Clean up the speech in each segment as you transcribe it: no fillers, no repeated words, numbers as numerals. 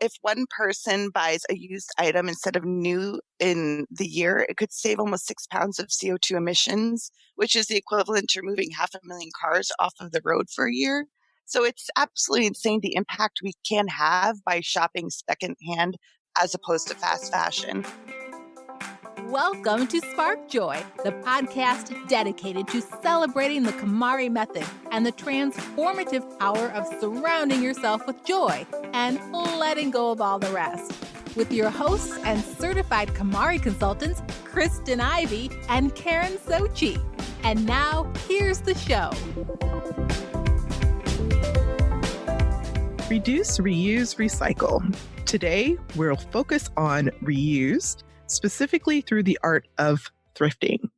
if one person buys a used item instead of new in the year, it could save almost 6 pounds of CO2 emissions, which is the equivalent to removing 500,000 cars off of the road for a year. So it's absolutely insane the impact we can have by shopping secondhand as opposed to fast fashion. Welcome to Spark Joy, the podcast dedicated to celebrating the KonMari method and the transformative power of surrounding yourself with joy and letting go of all the rest. With your hosts and certified KonMari consultants, Kristen Ivy and Karen Sochi. And now, here's the show. Reduce, reuse, recycle. Today, we'll focus on reuse, specifically through the art of thrifting.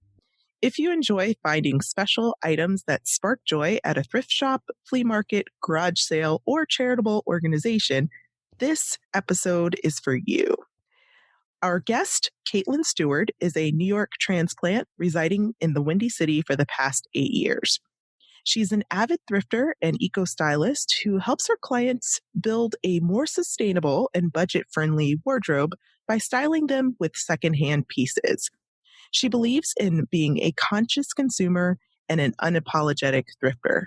If you enjoy finding special items that spark joy at a thrift shop, flea market, garage sale, or charitable organization, this episode is for you. Our guest, Kaitlin Stewart, is a New York transplant residing in the Windy City for the past 8 years. She's an avid thrifter and eco-stylist who helps her clients build a more sustainable and budget-friendly wardrobe by styling them with secondhand pieces. She believes in being a conscious consumer and an unapologetic thrifter.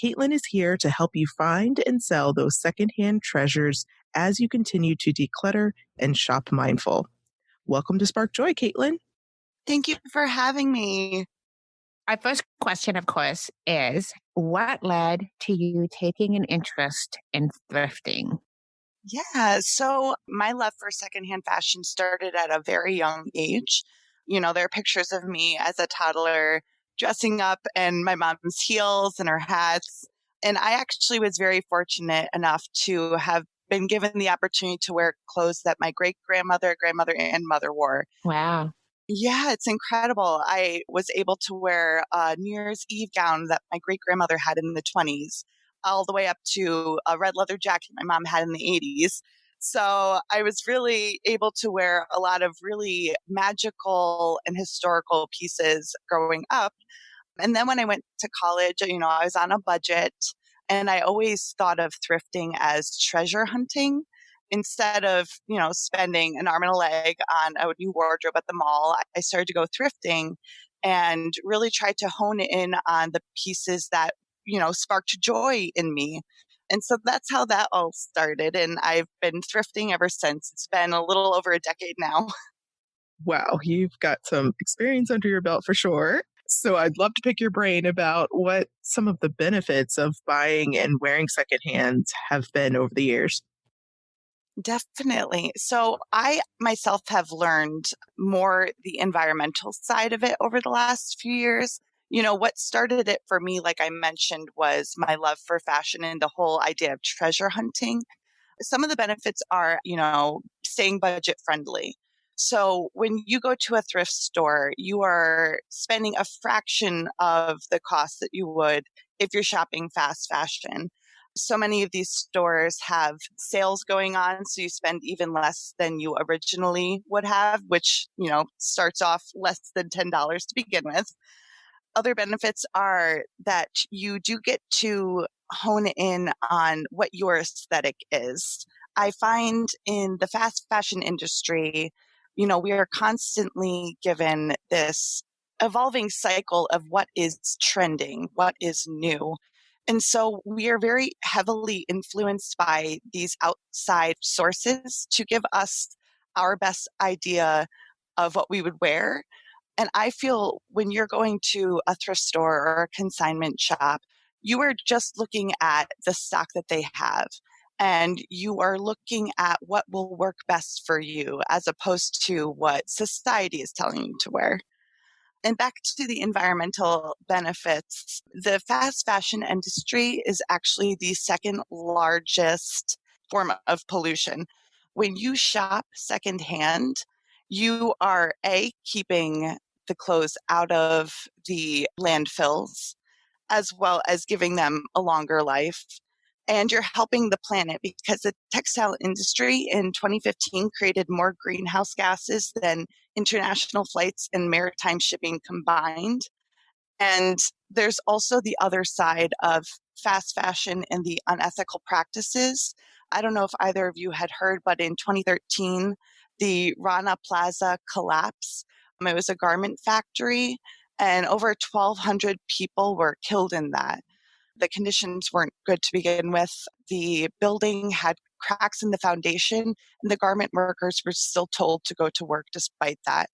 Kaitlin is here to help you find and sell those secondhand treasures as you continue to declutter and shop mindful. Welcome to Spark Joy, Kaitlin. Thank you for having me. Our first question, of course, is what led to you taking an interest in thrifting? Yeah, so my love for secondhand fashion started at a very young age. You know, there are pictures of me as a toddler dressing up in my mom's heels and her hats. And I actually was very fortunate enough to have been given the opportunity to wear clothes that my great-grandmother, grandmother, and mother wore. Wow. Yeah, it's incredible. I was able to wear a New Year's Eve gown that my great-grandmother had in the 20s, all the way up to a red leather jacket my mom had in the 80s. So I was really able to wear a lot of really magical and historical pieces growing up. And then when I went to college, you know, I was on a budget and I always thought of thrifting as treasure hunting. Instead of, you know, spending an arm and a leg on a new wardrobe at the mall, I started to go thrifting and really tried to hone in on the pieces that, you know, sparked joy in me. And so that's how that all started. And I've been thrifting ever since. It's been a little over a decade now. Wow, you've got some experience under your belt for sure. So I'd love to pick your brain about what some of the benefits of buying and wearing secondhand have been over the years. Definitely. So I myself have learned more the environmental side of it over the last few years. You know, what started it for me, like I mentioned, was my love for fashion and the whole idea of treasure hunting. Some of the benefits are, you know, staying budget friendly. So when you go to a thrift store, you are spending a fraction of the cost that you would if you're shopping fast fashion. So many of these stores have sales going on, so you spend even less than you originally would have, which, you know, starts off less than $10 to begin with. Other benefits are that you do get to hone in on what your aesthetic is. I find in the fast fashion industry, you know, we are constantly given this evolving cycle of what is trending, what is new. And so we are very heavily influenced by these outside sources to give us our best idea of what we would wear. And I feel when you're going to a thrift store or a consignment shop, you are just looking at the stock that they have. And you are looking at what will work best for you as opposed to what society is telling you to wear. And back to the environmental benefits, the fast fashion industry is actually the second largest form of pollution. When you shop secondhand, you are keeping the clothes out of the landfills, as well as giving them a longer life. And you're helping the planet because the textile industry in 2015 created more greenhouse gases than international flights and maritime shipping combined. And there's also the other side of fast fashion and the unethical practices. I don't know if either of you had heard, but in 2013, the Rana Plaza collapse. It was a garment factory, and over 1,200 people were killed in that. The conditions weren't good to begin with. The building had cracks in the foundation, and the garment workers were still told to go to work despite that.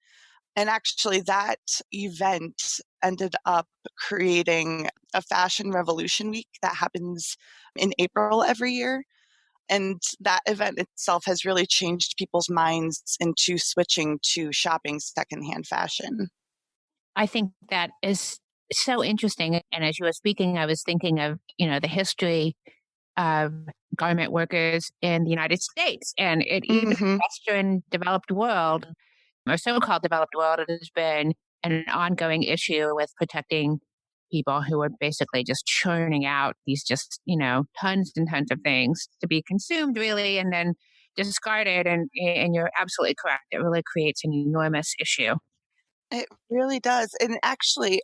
And actually, that event ended up creating a fashion revolution week that happens in April every year. And that event itself has really changed people's minds into switching to shopping secondhand fashion. I think that is so interesting. And as you were speaking, I was thinking of, the history of garment workers in the United States and even in Hmm. the Western developed world or so-called developed world, it has been an ongoing issue with protecting people who are basically just churning out these tons and tons of things to be consumed really and then discarded. And you're absolutely correct. It really creates an enormous issue. It really does. And actually,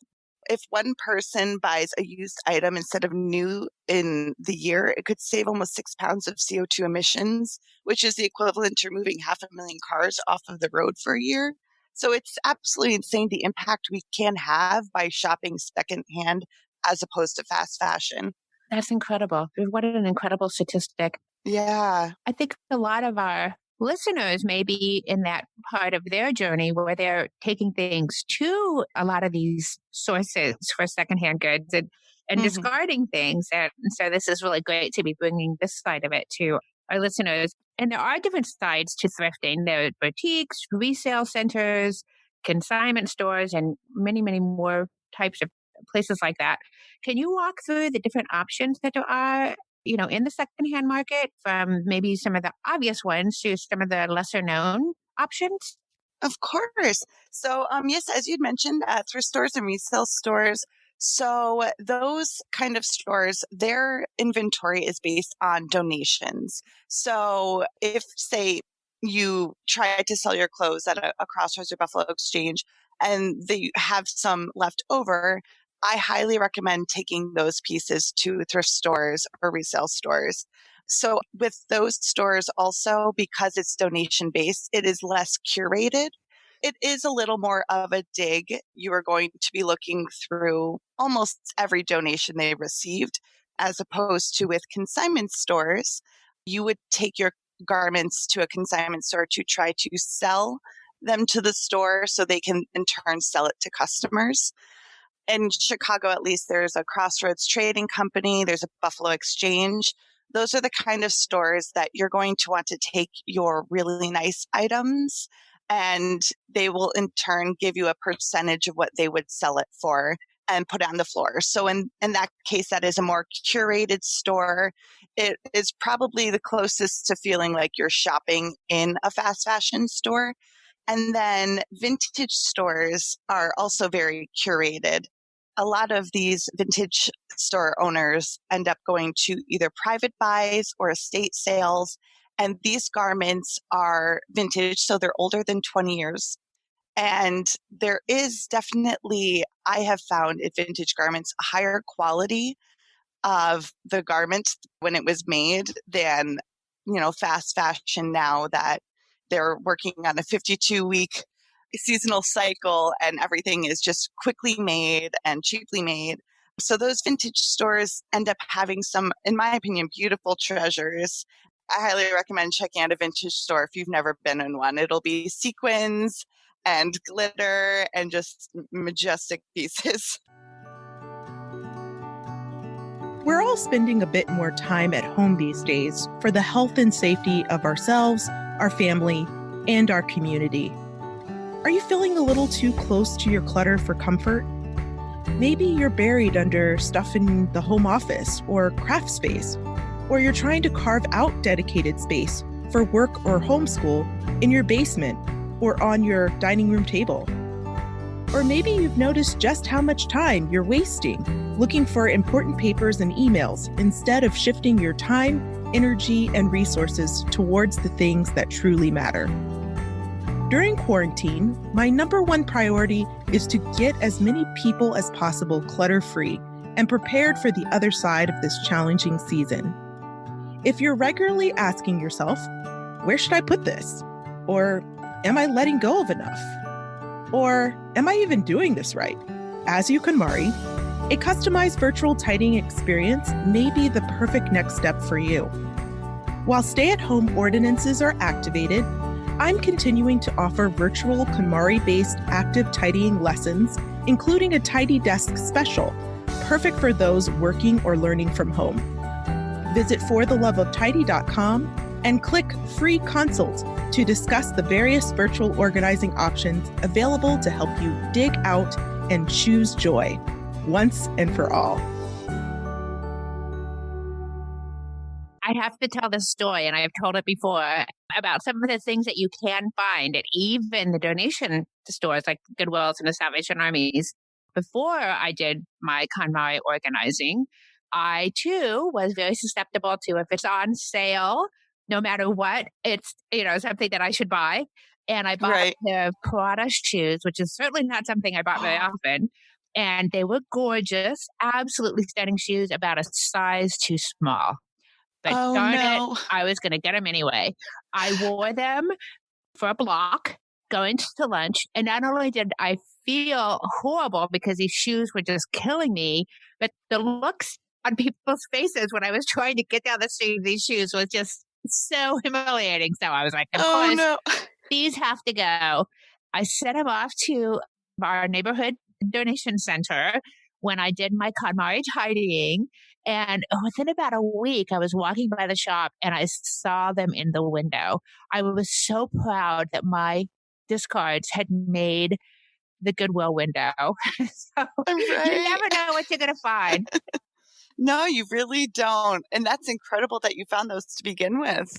if one person buys a used item instead of new in the year, it could save almost 6 pounds of CO2 emissions, which is the equivalent to removing 500,000 cars off of the road for a year. So it's absolutely insane the impact we can have by shopping secondhand as opposed to fast fashion. That's incredible. What an incredible statistic. Yeah, I think a lot of our listeners may be in that part of their journey where they're taking things to a lot of these sources for secondhand goods and hmm, discarding things. And so this is really great to be bringing this side of it to our listeners. And there are different sides to thrifting. There are boutiques, resale centers, consignment stores, and many, many more types of places like that. Can you walk through the different options that there are in the secondhand market from maybe some of the obvious ones to some of the lesser known options? of course. So, yes, as you'd mentioned, thrift stores and resale stores. So, those kind of stores, their inventory is based on donations. So, if, say, you try to sell your clothes at a Crossroads or Buffalo Exchange and they have some left over, I highly recommend taking those pieces to thrift stores or resale stores. So, with those stores also, because it's donation based, it is less curated. It is a little more of a dig. You are going to be looking through almost every donation they received, as opposed to with consignment stores, you would take your garments to a consignment store to try to sell them to the store so they can in turn sell it to customers. In Chicago, at least, there's a Crossroads Trading Company, there's a Buffalo Exchange. Those are the kind of stores that you're going to want to take your really nice items, and they will in turn give you a percentage of what they would sell it for and put it on the floor. So in that case, that is a more curated store. It is probably the closest to feeling like you're shopping in a fast fashion store. And then vintage stores are also very curated. A lot of these vintage store owners end up going to either private buys or estate sales. And these garments are vintage, so they're older than 20 years. And there is definitely, I have found in vintage garments, a higher quality of the garment when it was made than, fast fashion now that they're working on a 52-week seasonal cycle and everything is just quickly made and cheaply made. So those vintage stores end up having some, in my opinion, beautiful treasures. I highly recommend checking out a vintage store if you've never been in one. It'll be sequins and glitter and just majestic pieces. We're all spending a bit more time at home these days for the health and safety of ourselves, our family, and our community. Are you feeling a little too close to your clutter for comfort? Maybe you're buried under stuff in the home office or craft space, or you're trying to carve out dedicated space for work or homeschool in your basement or on your dining room table. Or maybe you've noticed just how much time you're wasting looking for important papers and emails instead of shifting your time, energy, and resources towards the things that truly matter. During quarantine, my number one priority is to get as many people as possible clutter-free and prepared for the other side of this challenging season. If you're regularly asking yourself, where should I put this? Or am I letting go of enough? Or am I even doing this right? As you KonMari, a customized virtual tidying experience may be the perfect next step for you. While stay-at-home ordinances are activated, I'm continuing to offer virtual KonMari-based active tidying lessons, including a Tidy Desk special, perfect for those working or learning from home. Visit fortheloveoftidy.com and click Free Consult to discuss the various virtual organizing options available to help you dig out and choose joy once and for all. I have to tell this story, and I've told it before, about some of the things that you can find at even the donation stores like Goodwills and the Salvation Armies. Before I did my KonMari organizing, I too was very susceptible to if it's on sale, no matter what, it's something that I should buy. And I bought Right. the Prada shoes, which is certainly not something I bought very often. And they were gorgeous, absolutely stunning shoes, about a size too small. But Oh, darn it, no. I was going to get them anyway. I wore them for a block going to lunch. And not only did I feel horrible because these shoes were just killing me, but the looks on people's faces when I was trying to get down the street of these shoes was just so humiliating. So I was like, of Oh, course, no. these have to go. I sent them off to our neighborhood donation center when I did my KonMari tidying. And within about a week, I was walking by the shop and I saw them in the window. I was so proud that my discards had made the Goodwill window. So you Right. never know what you're going to find. No, you really don't. And that's incredible that you found those to begin with.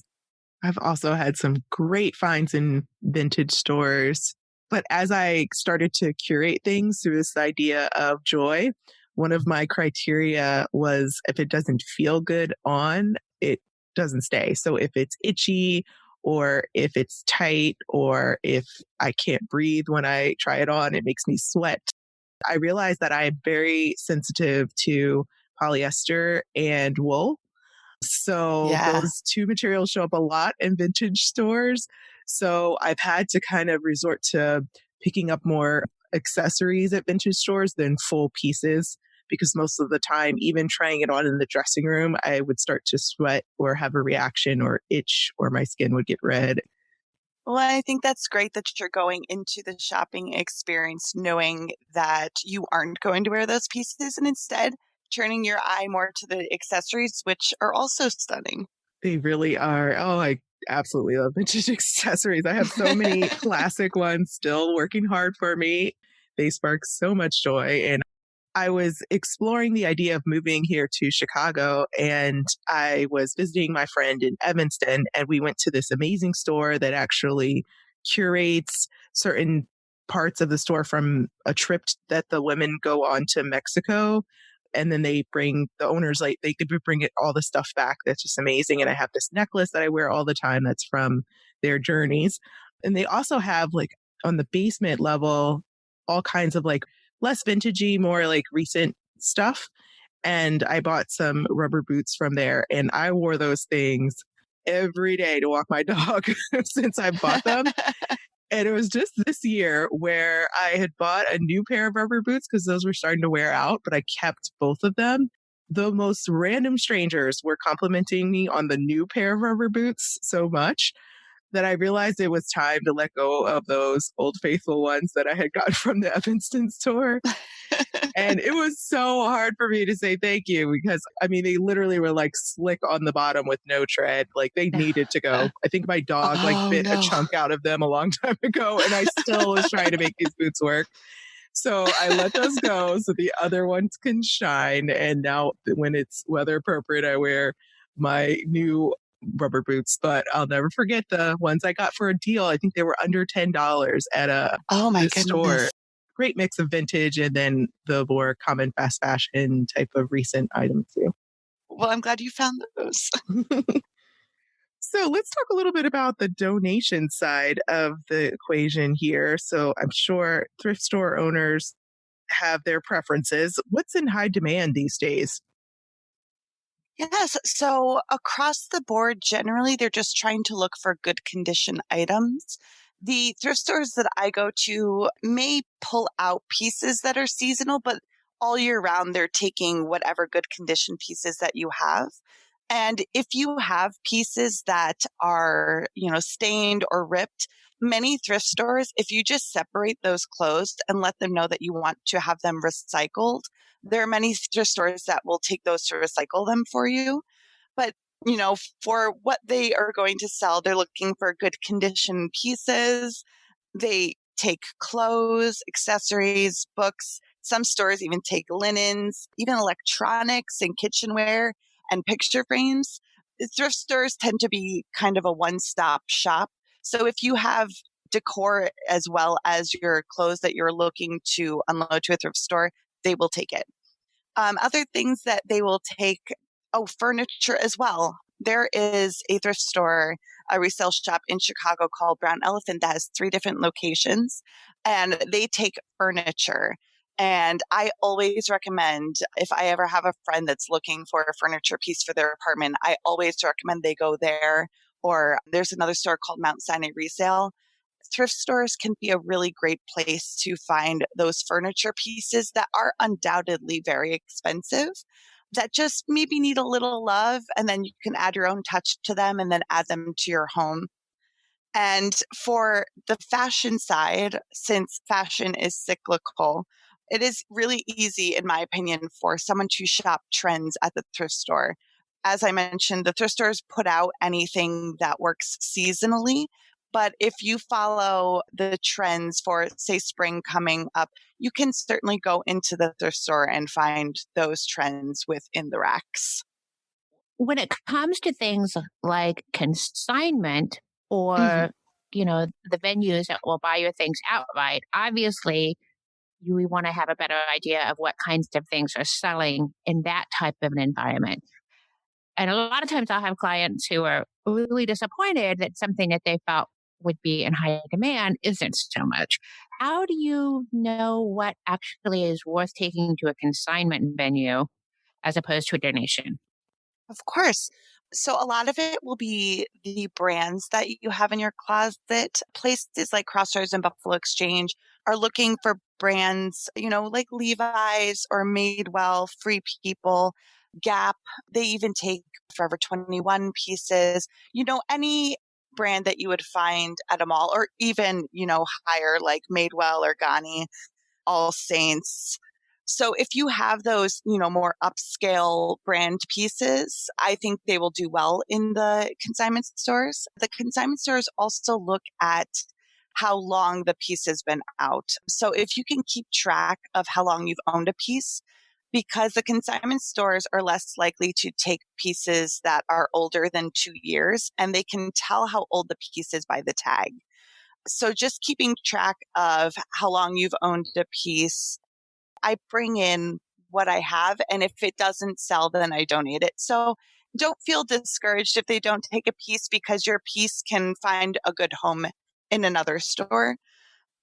I've also had some great finds in vintage stores. But as I started to curate things through this idea of joy, one of my criteria was if it doesn't feel good on, it doesn't stay. So if it's itchy or if it's tight or if I can't breathe when I try it on, it makes me sweat. I realized that I'm very sensitive to polyester and wool. So Yeah. those two materials show up a lot in vintage stores. So I've had to kind of resort to picking up more accessories at vintage stores than full pieces because most of the time, even trying it on in the dressing room, I would start to sweat or have a reaction or itch or my skin would get red. Well, I think that's great that you're going into the shopping experience knowing that you aren't going to wear those pieces and instead turning your eye more to the accessories, which are also stunning. They really are. Oh, I absolutely love vintage accessories. I have so many classic ones still working hard for me. They spark so much joy. And I was exploring the idea of moving here to Chicago, and I was visiting my friend in Evanston, and we went to this amazing store that actually curates certain parts of the store from a trip that the women go on to Mexico. And then they bring the owners, like they could bring it all the stuff back. That's just amazing. And I have this necklace that I wear all the time that's from their journeys. And they also have like on the basement level, all kinds of like less vintagey, more like recent stuff. And I bought some rubber boots from there and I wore those things every day to walk my dog since I bought them. And it was just this year where I had bought a new pair of rubber boots because those were starting to wear out, but I kept both of them. The most random strangers were complimenting me on the new pair of rubber boots so much that I realized it was time to let go of those old faithful ones that I had gotten from the Evanston store. And it was so hard for me to say thank you because, I mean, they literally were like slick on the bottom with no tread. Like they needed to go. I think my dog like Oh, bit a no. chunk out of them a long time ago and I still was trying to make these boots work. So I let those go so the other ones can shine. And now when it's weather appropriate, I wear my new rubber boots, but I'll never forget the ones I got for a deal. I think they were under $10 at Oh, my this store. goodness. Great mix of vintage and then the more common fast fashion type of recent items too. Well, I'm glad you found those. So let's talk a little bit about the donation side of the equation here. So I'm sure thrift store owners have their preferences. What's in high demand these days? Yes. So across the board, generally, they're just trying to look for good condition items. The thrift stores that I go to may pull out pieces that are seasonal, but all year round, they're taking whatever good condition pieces that you have. And if you have pieces that are, stained or ripped, many thrift stores, if you just separate those closed and let them know that you want to have them recycled, there are many thrift stores that will take those to recycle them for you. But, for what they are going to sell, they're looking for good condition pieces. They take clothes, accessories, books. Some stores even take linens, even electronics and kitchenware and picture frames. Thrift stores tend to be kind of a one-stop shop. So if you have decor as well as your clothes that you're looking to unload to a thrift store, they will take it. Other things that they will take, furniture as well. There is a thrift store, a resale shop in Chicago called Brown Elephant that has 3 different locations, and they take furniture. And I always recommend, if I ever have a friend that's looking for a furniture piece for their apartment, I always recommend they go there. Or there's another store called Mount Sinai Resale. Thrift stores can be a really great place to find those furniture pieces that are undoubtedly very expensive, that just maybe need a little love, and then you can add your own touch to them and then add them to your home. And for the fashion side, since fashion is cyclical, it is really easy, in my opinion, for someone to shop trends at the thrift store. As I mentioned, the thrift stores put out anything that works seasonally. But if you follow the trends for, say, spring coming up, you can certainly go into the thrift store and find those trends within the racks. When it comes to things like consignment Mhm. or, the venues that will buy your things outright, obviously we want to have a better idea of what kinds of things are selling in that type of an environment. And a lot of times I'll have clients who are really disappointed that something that they felt would be in high demand isn't so much. How do you know what actually is worth taking to a consignment venue as opposed to a donation? Of course. So a lot of it will be the brands that you have in your closet. Places like Crossroads and Buffalo Exchange are looking for brands, like Levi's or Madewell, Free People, Gap. They even take Forever 21 pieces, any brand that you would find at a mall, or even, higher, like Madewell or Ghani, All Saints. So if you have those, more upscale brand pieces, I think they will do well in the consignment stores. The consignment stores also look at how long the piece has been out. So if you can keep track of how long you've owned a piece, because the consignment stores are less likely to take pieces that are older than 2 years, and they can tell how old the piece is by the tag. So just keeping track of how long you've owned a piece, I bring in what I have, and if it doesn't sell, then I donate it. So don't feel discouraged if they don't take a piece, because your piece can find a good home in another store.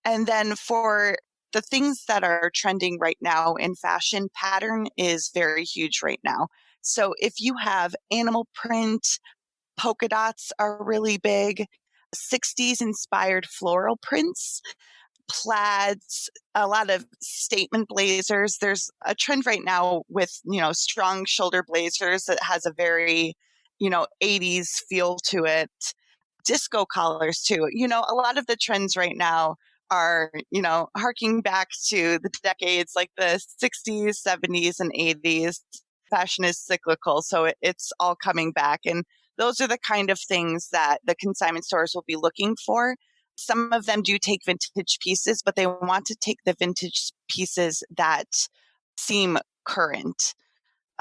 And then for the things that are trending right now in fashion, pattern is very huge right now. So if you have animal print, polka dots are really big, 60s inspired floral prints, plaids, a lot of statement blazers. There's a trend right now with, strong shoulder blazers that has a very, 80s feel to it. Disco collars too. A lot of the trends right now are, harking back to the decades like the 60s, 70s, and 80s. Fashion is cyclical, so it's all coming back. And those are the kind of things that the consignment stores will be looking for. Some of them do take vintage pieces, but they want to take the vintage pieces that seem current.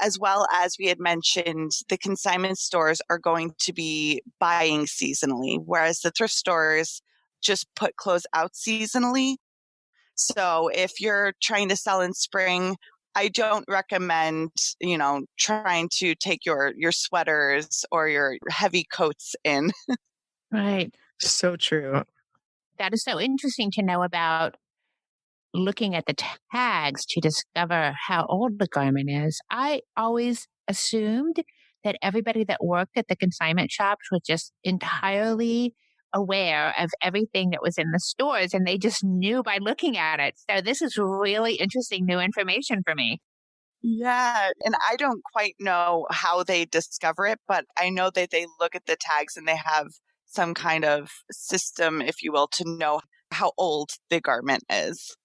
As well as we had mentioned, the consignment stores are going to be buying seasonally, whereas the thrift stores just put clothes out seasonally. So if you're trying to sell in spring, I don't recommend, trying to take your sweaters or your heavy coats in. Right. So true. That is so interesting to know about looking at the tags to discover how old the garment is. I always assumed that everybody that worked at the consignment shops was just entirely aware of everything that was in the stores and they just knew by looking at it. So this is really interesting new information for me. Yeah, and I don't quite know how they discover it, but I know that they look at the tags and they have some kind of system, if you will, to know how old the garment is.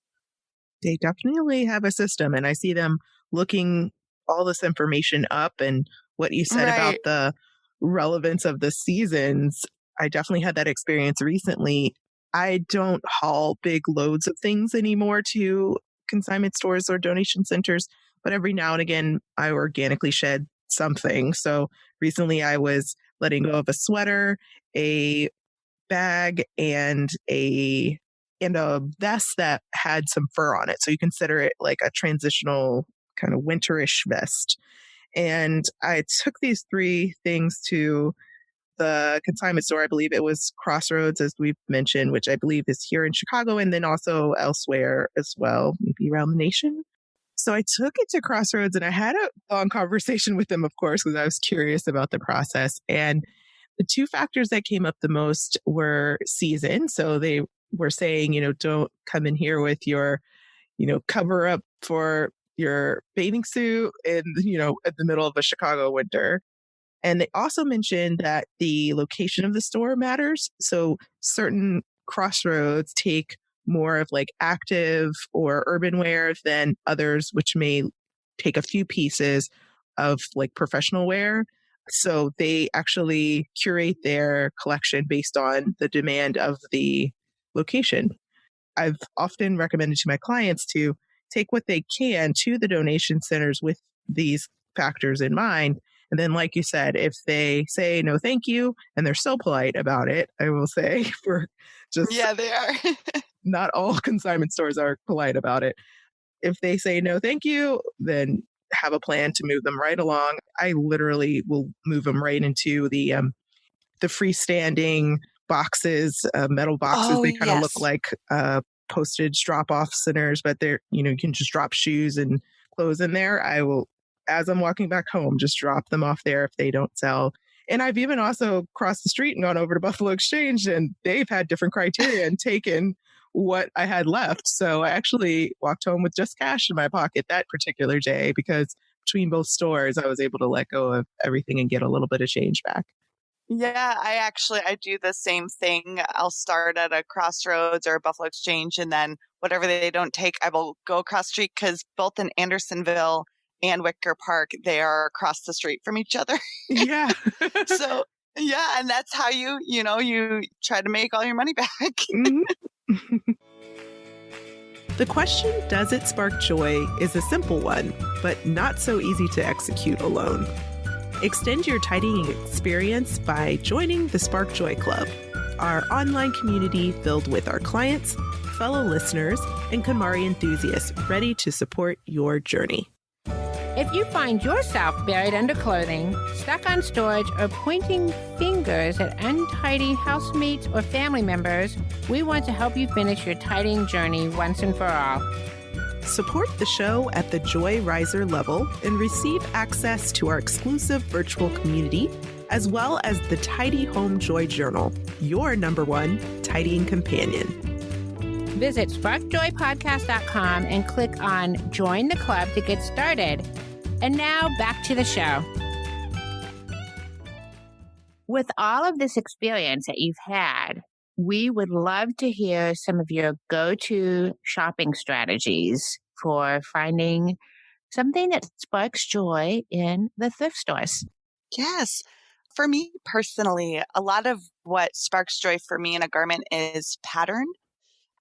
They definitely have a system, and I see them looking all this information up. And what you said about Right. the relevance of the seasons, I definitely had that experience recently. I don't haul big loads of things anymore to consignment stores or donation centers, but every now and again, I organically shed something. So recently, I was letting go of a sweater, a bag, and a vest that had some fur on it. So you consider it like a transitional kind of winterish vest. And I took these three things to the consignment store. I believe it was Crossroads, as we've mentioned, which I believe is here in Chicago and then also elsewhere as well, maybe around the nation. So I took it to Crossroads and I had a long conversation with them, of course, because I was curious about the process. And the two factors that came up the most were season. So they were saying, don't come in here with your, cover up for your bathing suit in, at the middle of a Chicago winter. And they also mentioned that the location of the store matters. So certain Crossroads take more of like active or urban wear than others, which may take a few pieces of like professional wear. So they actually curate their collection based on the demand of the location. I've often recommended to my clients to take what they can to the donation centers with these factors in mind. And then, like you said, if they say no, thank you, and they're so polite about it, I will say, for just Yeah, they are. not all consignment stores are polite about it. If they say no, thank you, then have a plan to move them right along. I literally will move them right into the freestanding boxes, metal boxes. Oh, They kind of look yes. like postage drop-off centers, but they're, you can just drop shoes and clothes in there. I will, as I'm walking back home, just drop them off there if they don't sell. And I've even also crossed the street and gone over to Buffalo Exchange, and they've had different criteria and taken what I had left. So I actually walked home with just cash in my pocket that particular day because between both stores, I was able to let go of everything and get a little bit of change back. Yeah, I do the same thing. I'll start at a Crossroads or a Buffalo Exchange, and then whatever they don't take, I will go across the street because both in Andersonville and Wicker Park, they are across the street from each other. Yeah. So, yeah, and that's how you try to make all your money back. Mhm. The question, does it spark joy, is a simple one, but not so easy to execute alone. Extend your tidying experience by joining the Spark Joy Club, our online community filled with our clients, fellow listeners, and KonMari enthusiasts ready to support your journey. If you find yourself buried under clothing, stuck on storage, or pointing fingers at untidy housemates or family members, we want to help you finish your tidying journey once and for all. Support the show at the Joy Riser level and receive access to our exclusive virtual community, as well as the Tidy Home Joy Journal, your #1 tidying companion. Visit sparkjoypodcast.com and click on Join the Club to get started. And now back to the show. With all of this experience that you've had, we would love to hear some of your go-to shopping strategies for finding something that sparks joy in the thrift stores. Yes. For me personally, a lot of what sparks joy for me in a garment is pattern.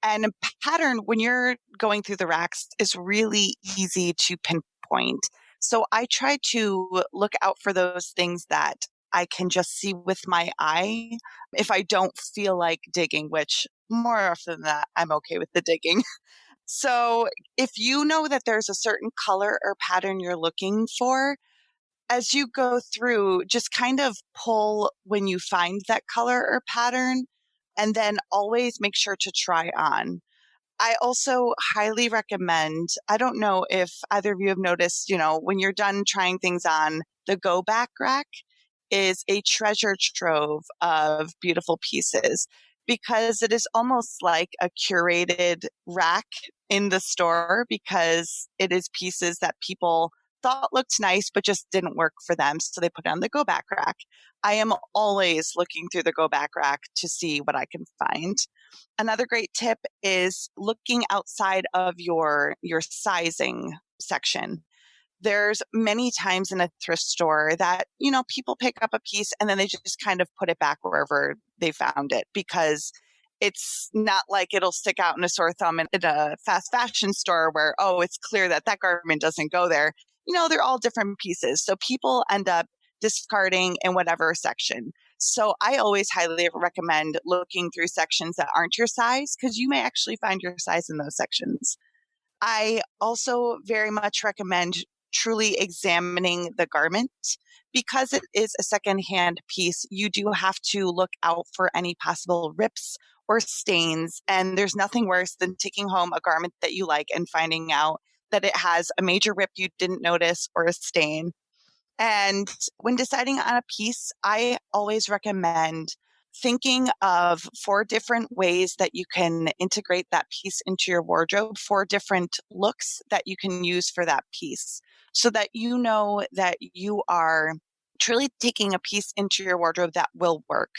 And a pattern, when you're going through the racks, is really easy to pinpoint. So I try to look out for those things that I can just see with my eye if I don't feel like digging, which more often than that, I'm okay with the digging. So if you know that there's a certain color or pattern you're looking for, as you go through, just kind of pull when you find that color or pattern, and then always make sure to try on. I also highly recommend, I don't know if either of you have noticed, when you're done trying things on, the go back rack is a treasure trove of beautiful pieces because it is almost like a curated rack in the store because it is pieces that people thought looked nice but just didn't work for them. So they put it on the go back rack. I am always looking through the go back rack to see what I can find. Another great tip is looking outside of your sizing section. There's many times in a thrift store that, people pick up a piece and then they just kind of put it back wherever they found it because it's not like it'll stick out in a sore thumb in a fast fashion store where, oh, it's clear that that garment doesn't go there. They're all different pieces. So people end up discarding in whatever section. So I always highly recommend looking through sections that aren't your size because you may actually find your size in those sections. I also very much recommend truly examining the garment because it is a secondhand piece. You do have to look out for any possible rips or stains. And there's nothing worse than taking home a garment that you like and finding out that it has a major rip you didn't notice or a stain. And when deciding on a piece, I always recommend thinking of 4 different ways that you can integrate that piece into your wardrobe, 4 different looks that you can use for that piece so that you know that you are truly taking a piece into your wardrobe that will work.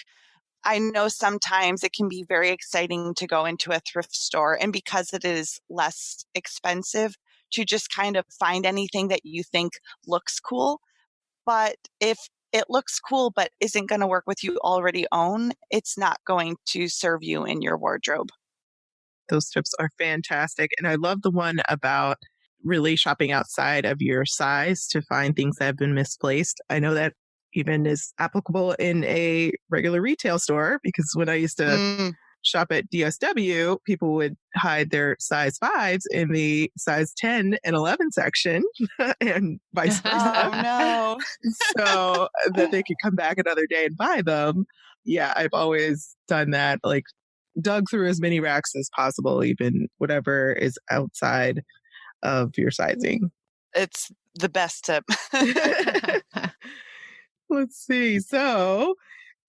I know sometimes it can be very exciting to go into a thrift store, and because it is less expensive, to just kind of find anything that you think looks cool. But if it looks cool but isn't going to work with you already own, it's not going to serve you in your wardrobe. Those tips are fantastic. And I love the one about really shopping outside of your size to find things that have been misplaced. I know that even is applicable in a regular retail store because when I used to shop at DSW, people would hide their size 5s in the size 10 and 11 section and vice versa. Oh, no. So that they could come back another day and buy them. Yeah, I've always done that. Like, dug through as many racks as possible, even whatever is outside of your sizing. It's the best tip. Let's see. So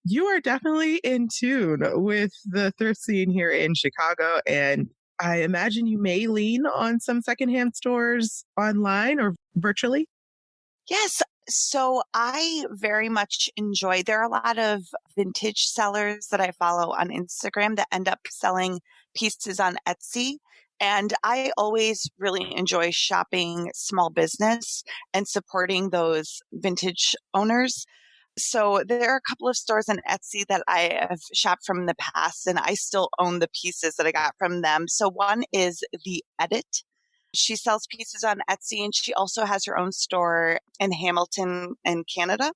you are definitely in tune with the thrift scene here in Chicago. And I imagine you may lean on some secondhand stores online or virtually. Yes. So I very much enjoy, there are a lot of vintage sellers that I follow on Instagram that end up selling pieces on Etsy. And I always really enjoy shopping small business and supporting those vintage owners. So there are a couple of stores on Etsy that I have shopped from in the past, and I still own the pieces that I got from them. So one is the Edit. She sells pieces on Etsy, and she also has her own store in Hamilton in Canada.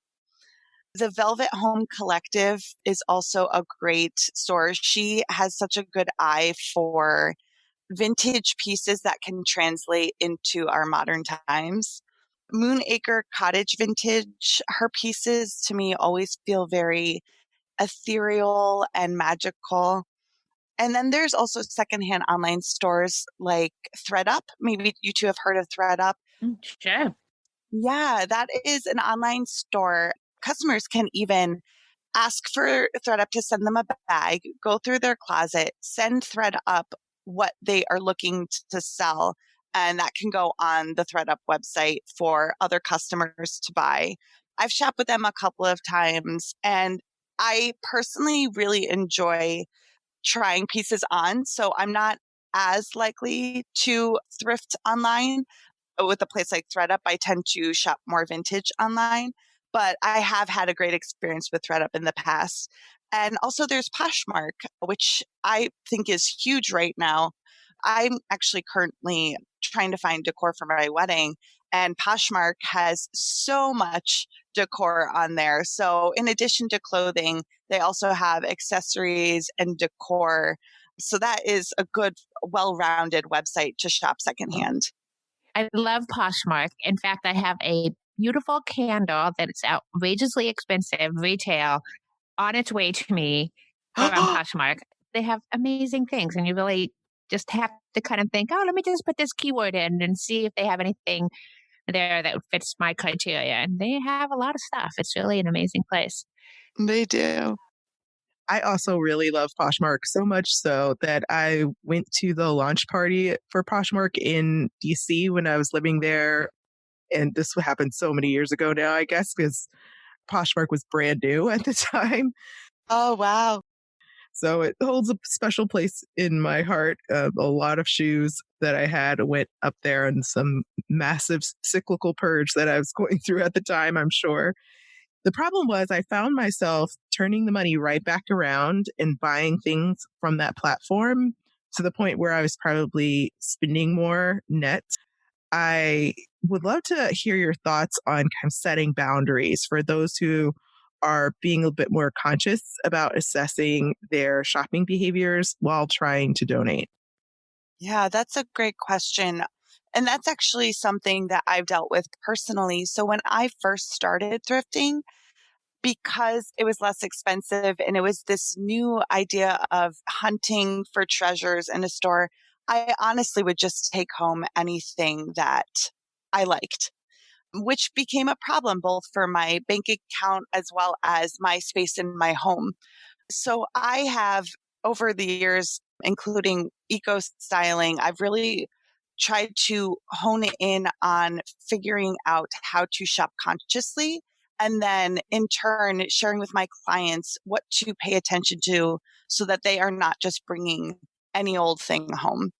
The Velvet Home Collective is also a great store. She has such a good eye for vintage pieces that can translate into our modern times. Moonacre Cottage Vintage, her pieces to me always feel very ethereal and magical. And then there's also secondhand online stores like ThredUp. Maybe you two have heard of ThredUp. Sure. Yeah, that is an online store. Customers can even ask for ThredUp to send them a bag, go through their closet, send ThredUp what they are looking to sell, and that can go on the ThredUp website for other customers to buy. I've shopped with them a couple of times, and I personally really enjoy trying pieces on. So I'm not as likely to thrift online. With a place like ThredUp, I tend to shop more vintage online, but I have had a great experience with ThredUp in the past. And also there's Poshmark, which I think is huge right now. I'm actually currently trying to find decor for my wedding, and Poshmark has so much decor on there. So in addition to clothing, they also have accessories and decor. So that is a good, well-rounded website to shop secondhand. I love Poshmark. In fact, I have a beautiful candle that is outrageously expensive retail on its way to me from Poshmark. They have amazing things, and you really just have to kind of think, oh, let me just put this keyword in and see if they have anything there that fits my criteria. And they have a lot of stuff. It's really an amazing place. They do. I also really love Poshmark, so much so that I went to the launch party for Poshmark in DC when I was living there. And this happened so many years ago now, I guess, because Poshmark was brand new at the time. Oh, wow. So it holds a special place in my heart. A lot of shoes that I had went up there, and some massive cyclical purge that I was going through at the time, I'm sure. The problem was I found myself turning the money right back around and buying things from that platform to the point where I was probably spending more net. I would love to hear your thoughts on kind of setting boundaries for those who are being a bit more conscious about assessing their shopping behaviors while trying to donate. Yeah, that's a great question. And that's actually something that I've dealt with personally. So when I first started thrifting, because it was less expensive and it was this new idea of hunting for treasures in a store, I honestly would just take home anything that I liked, which became a problem both for my bank account as well as my space in my home. So I have over the years, including eco styling, I've really tried to hone in on figuring out how to shop consciously. And then in turn, sharing with my clients what to pay attention to so that they are not just bringing any old thing home.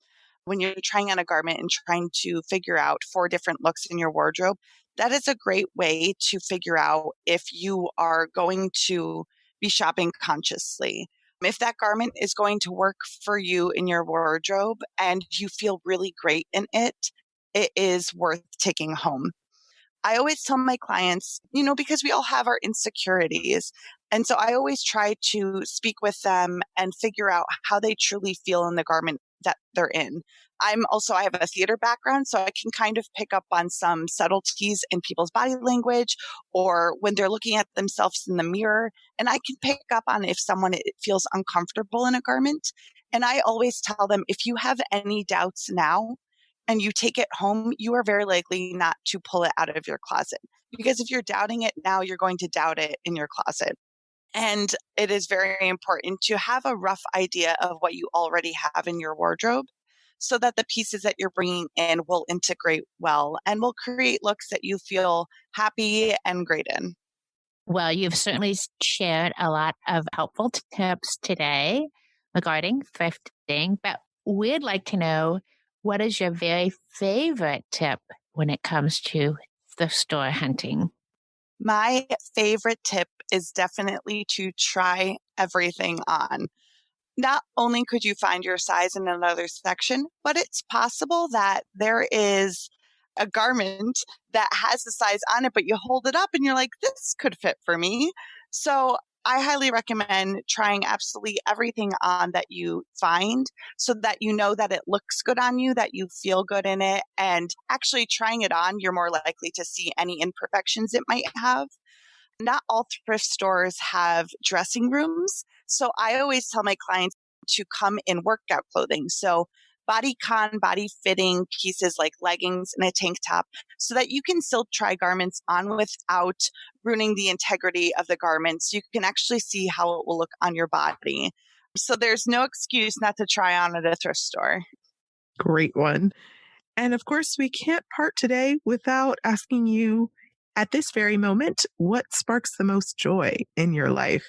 When you're trying on a garment and trying to figure out 4 different looks in your wardrobe, that is a great way to figure out if you are going to be shopping consciously. If that garment is going to work for you in your wardrobe and you feel really great in it, it is worth taking home. I always tell my clients, because we all have our insecurities. And so I always try to speak with them and figure out how they truly feel in the garment that they're in. I have a theater background, so I can kind of pick up on some subtleties in people's body language or when they're looking at themselves in the mirror. And I can pick up on if someone feels uncomfortable in a garment. And I always tell them, if you have any doubts now, and you take it home, you are very likely not to pull it out of your closet. Because if you're doubting it now, you're going to doubt it in your closet. And it is very important to have a rough idea of what you already have in your wardrobe so that the pieces that you're bringing in will integrate well and will create looks that you feel happy and great in. Well, you've certainly shared a lot of helpful tips today regarding thrifting, but we'd like to know, what is your very favorite tip when it comes to thrift store hunting? My favorite tip is definitely to try everything on. Not only could you find your size in another section, but it's possible that there is a garment that has the size on it, but you hold it up and you're like, this could fit for me. So I highly recommend trying absolutely everything on that you find so that you know that it looks good on you, that you feel good in it. And actually trying it on, you're more likely to see any imperfections it might have. Not all thrift stores have dressing rooms. So I always tell my clients to come in workout clothing. So body fitting pieces like leggings and a tank top so that you can still try garments on without ruining the integrity of the garments. You can actually see how it will look on your body. So there's no excuse not to try on at a thrift store. Great one. And of course, we can't part today without asking you at this very moment, what sparks the most joy in your life?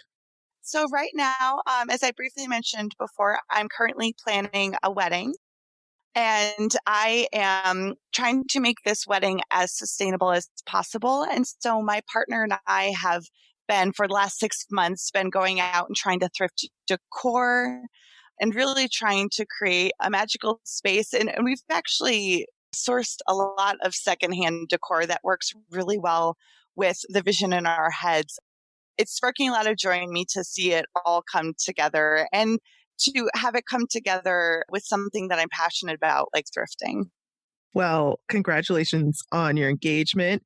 So right now, as I briefly mentioned before, I'm currently planning a wedding. And I am trying to make this wedding as sustainable as possible. And so my partner and I have been, for the last 6 months, been going out and trying to thrift decor and really trying to create a magical space. And we've actually sourced a lot of secondhand decor that works really well with the vision in our heads. It's sparking a lot of joy in me to see it all come together and to have it come together with something that I'm passionate about, like thrifting. Well, congratulations on your engagement.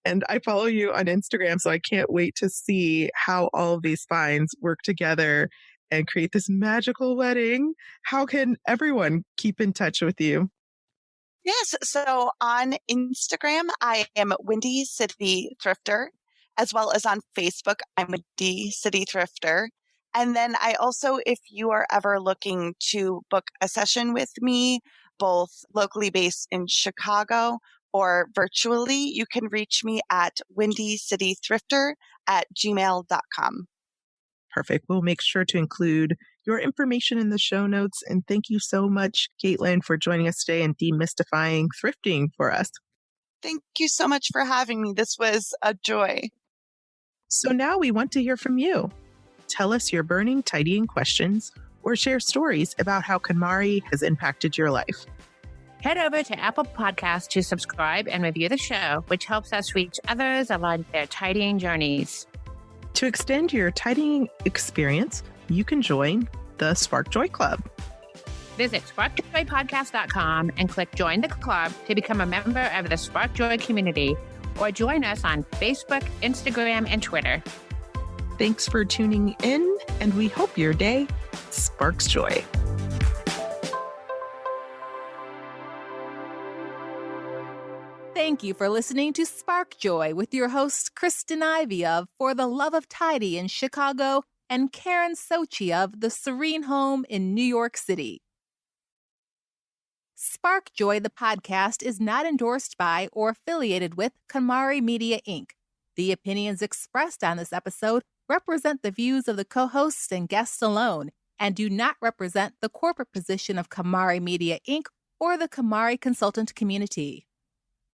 And I follow you on Instagram, so I can't wait to see how all of these finds work together and create this magical wedding. How can everyone keep in touch with you? Yes. So on Instagram, I am Windy City Thrifter, as well as on Facebook, I'm Windy City Thrifter. And then I also, if you are ever looking to book a session with me, both locally based in Chicago or virtually, you can reach me at windycitythrifter@gmail.com. Perfect. We'll make sure to include your information in the show notes. And thank you so much, Kaitlin, for joining us today and demystifying thrifting for us. Thank you so much for having me. This was a joy. So now we want to hear from you. Tell us your burning tidying questions or share stories about how KonMari has impacted your life. Head over to Apple Podcasts to subscribe and review the show, which helps us reach others along their tidying journeys. To extend your tidying experience, you can join the Spark Joy Club. Visit sparkjoypodcast.com and click Join the Club to become a member of the Spark Joy community, or join us on Facebook, Instagram, and Twitter. Thanks for tuning in, and we hope your day sparks joy. Thank you for listening to Spark Joy with your hosts Kristen Ivy of For the Love of Tidy in Chicago and Karen Sochi of The Serene Home in New York City. Spark Joy, the podcast, is not endorsed by or affiliated with KonMari Media, Inc. The opinions expressed on this episode represent the views of the co-hosts and guests alone and do not represent the corporate position of KonMari Media, Inc. or the KonMari consultant community.